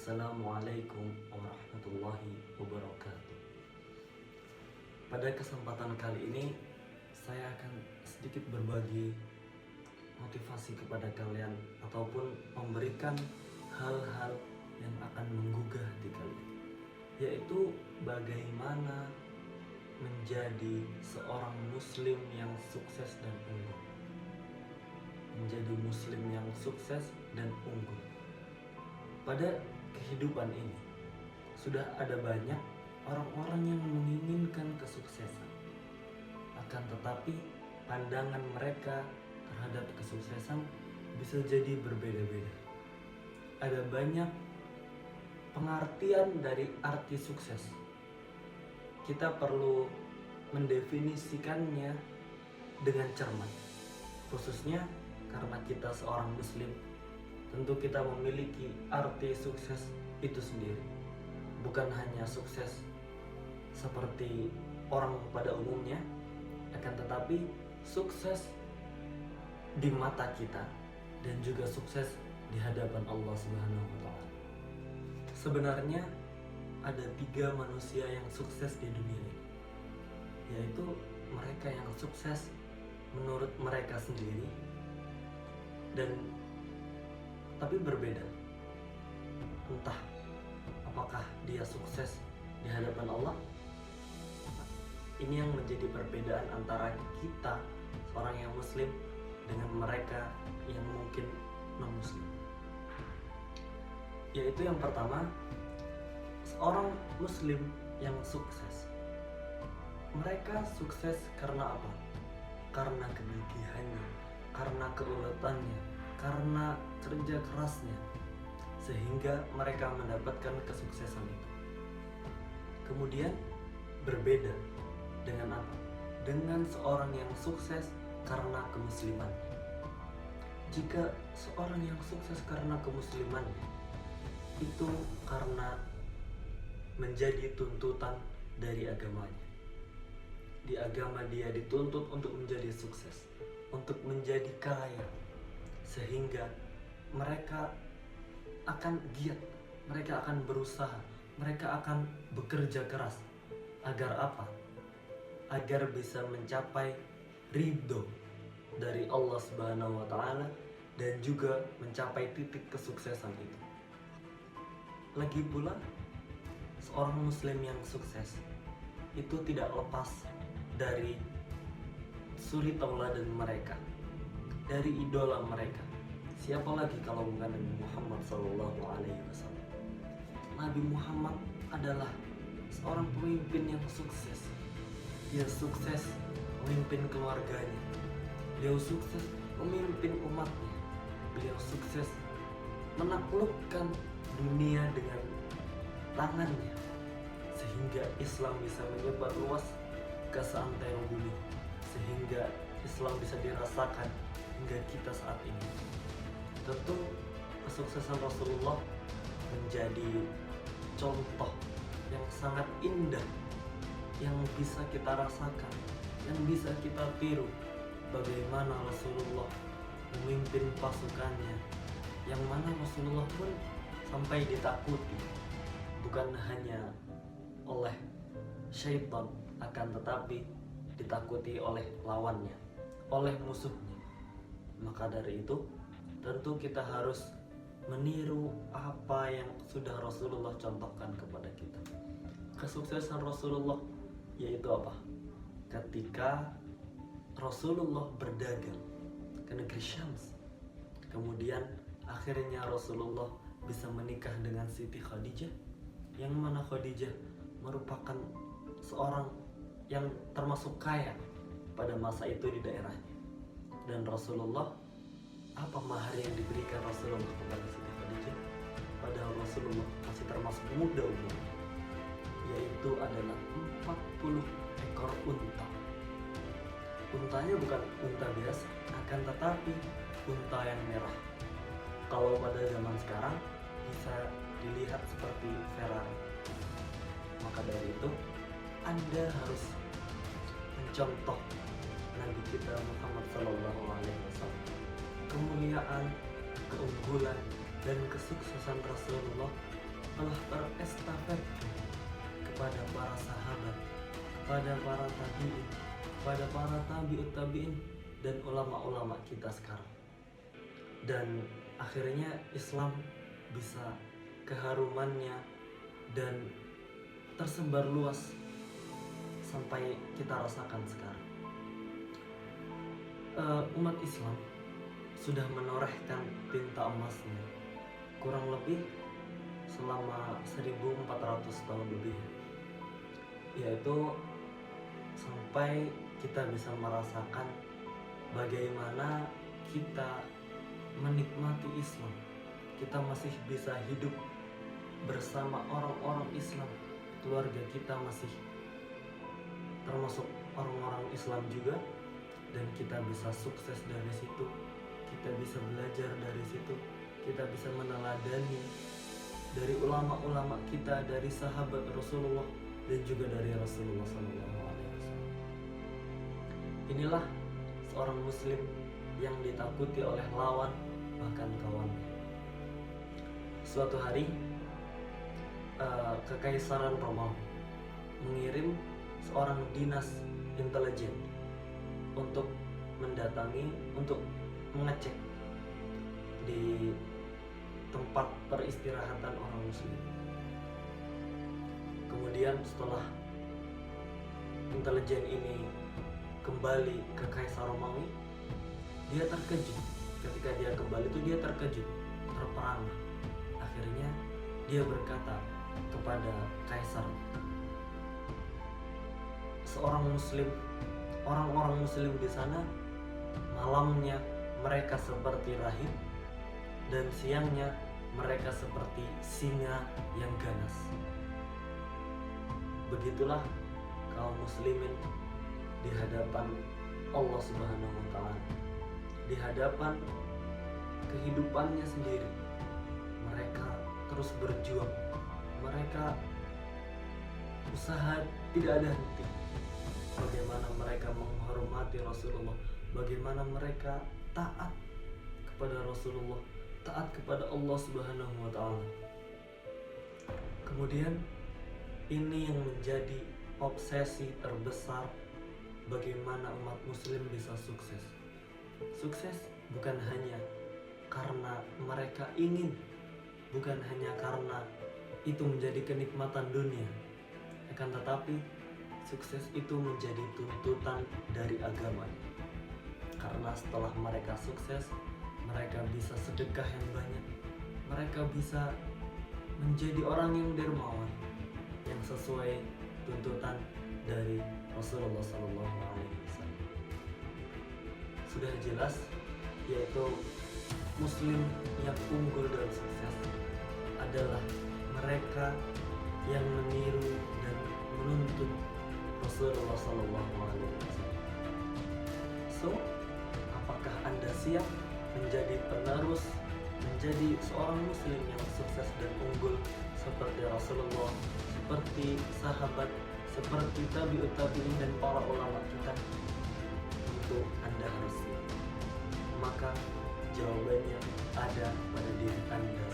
Assalamualaikum warahmatullahi wabarakatuh. Pada kesempatan kali ini saya akan sedikit berbagi motivasi kepada kalian ataupun memberikan hal-hal yang akan menggugah hati kalian, yaitu bagaimana menjadi seorang muslim yang sukses dan unggul. Menjadi muslim yang sukses dan unggul. Pada kehidupan ini sudah ada banyak orang-orang yang menginginkan kesuksesan. Akan tetapi pandangan mereka terhadap kesuksesan bisa jadi berbeda-beda. Ada banyak pengertian dari arti sukses. Kita perlu mendefinisikannya dengan cermat. Khususnya karena kita seorang muslim, tentu kita memiliki arti sukses itu sendiri. Bukan hanya sukses seperti orang pada umumnya, akan tetapi sukses di mata kita dan juga sukses di hadapan Allah Subhanahu wa Ta'ala. Sebenarnya ada 3 manusia yang sukses di dunia ini, yaitu mereka yang sukses menurut mereka sendiri dan tapi berbeda. Entah apakah dia sukses di hadapan Allah. Ini yang menjadi perbedaan antara kita orang yang muslim dengan mereka yang mungkin non muslim. Yaitu yang pertama, seorang muslim yang sukses. Mereka sukses karena apa? Karena kegigihannya, karena keuletannya, karena kerja kerasnya, sehingga mereka mendapatkan kesuksesan itu. Kemudian berbeda dengan apa? Dengan seorang yang sukses karena kemuslimannya. Jika seorang yang sukses karena kemuslimannya, itu karena menjadi tuntutan dari agamanya. Di agama dia dituntut untuk menjadi sukses, untuk menjadi kaya, sehingga mereka akan giat, mereka akan berusaha, mereka akan bekerja keras. Agar apa? Agar bisa mencapai ridho dari Allah Subhanahu wa Ta'ala dan juga mencapai titik kesuksesan itu. Lagi pula, seorang muslim yang sukses itu tidak lepas dari suri tauladan mereka, dari idola mereka. Siapa lagi kalau bukan Nabi Muhammad SAW? Nabi Muhammad adalah seorang pemimpin yang sukses. Dia sukses memimpin keluarganya. Beliau sukses memimpin umatnya. Beliau sukses menaklukkan dunia dengan tangannya, sehingga Islam bisa menyebar luas ke seantero bumi, sehingga Islam bisa dirasakan hingga kita saat ini. Tentu kesuksesan Rasulullah menjadi contoh yang sangat indah, yang bisa kita rasakan, yang bisa kita tiru. Bagaimana Rasulullah memimpin pasukannya, yang mana Rasulullah pun sampai ditakuti, bukan hanya oleh syaitan, akan tetapi ditakuti oleh lawannya, oleh musuhnya. Maka dari itu tentu kita harus meniru apa yang sudah Rasulullah contohkan kepada kita. Kesuksesan Rasulullah yaitu apa? Ketika Rasulullah berdagang ke negeri Syams, kemudian akhirnya Rasulullah bisa menikah dengan Siti Khadijah, yang mana Khadijah merupakan seorang yang termasuk kaya pada masa itu di daerahnya. Dan Rasulullah, apa mahar yang diberikan Rasulullah kepada Siti Khadijah? Padahal Rasulullah masih termasuk muda umurnya, yaitu adalah 40 ekor unta. Untanya bukan unta biasa, akan tetapi unta yang merah. Kalau pada zaman sekarang bisa dilihat seperti Ferrari. Maka dari itu Anda harus mencontoh Nabi kita Muhammad SAW. Kemuliaan, keunggulan, dan kesuksesan Rasulullah telah terestafet kepada para sahabat, kepada para tabi'in, kepada para tabi'ut tabi'in, dan ulama-ulama kita sekarang. Dan akhirnya Islam bisa keharumannya dan tersebar luas sampai kita rasakan sekarang. Umat Islam sudah menorehkan tinta emasnya kurang lebih selama 1400 tahun lebih, yaitu sampai kita bisa merasakan bagaimana kita menikmati Islam. Kita masih bisa hidup bersama orang-orang Islam, keluarga kita masih termasuk orang-orang Islam juga, dan kita bisa sukses dari situ, kita bisa belajar dari situ, kita bisa meneladani dari ulama-ulama kita, dari sahabat Rasulullah, dan juga dari Rasulullah SAW. Inilah seorang muslim yang ditakuti oleh lawan, bahkan kawannya. Suatu hari Kekaisaran Romawi mengirim seorang dinas intelijen untuk mendatangi, untuk mengecek di tempat peristirahatan orang muslim. Kemudian setelah intelijen ini kembali ke Kaisar Romawi, dia terkejut. Ketika dia kembali itu dia terkejut, terperangah. Akhirnya dia berkata kepada Kaisar, seorang muslim, orang-orang muslim di sana malamnya mereka seperti rahib dan siangnya mereka seperti singa yang ganas. Begitulah kaum muslimin di hadapan Allah Subhanahu wa Ta'ala, di hadapan kehidupannya sendiri. Mereka terus berjuang, mereka usaha tidak ada henti. Bagaimana mereka menghormati Rasulullah, bagaimana mereka taat kepada Rasulullah, taat kepada Allah Subhanahu wa Ta'ala. Kemudian ini yang menjadi obsesi terbesar, bagaimana umat muslim bisa sukses. Sukses bukan hanya karena mereka ingin, bukan hanya karena itu menjadi kenikmatan dunia, akan tetapi sukses itu menjadi tuntutan dari agama. Karena setelah mereka sukses, mereka bisa sedekah yang banyak, mereka bisa menjadi orang yang dermawan, yang sesuai tuntutan dari Rasulullah SAW. Sudah jelas, yaitu muslim yang unggul dan sukses adalah mereka yang meniru dan menuntut Rasulullah SAW. So, apakah Anda siap menjadi penerus, menjadi seorang muslim yang sukses dan unggul seperti Rasulullah, seperti sahabat, seperti tabi'ut tabi'in dan para ulama kita? Tentu Anda harus siap. Maka jawabannya ada pada diri Anda.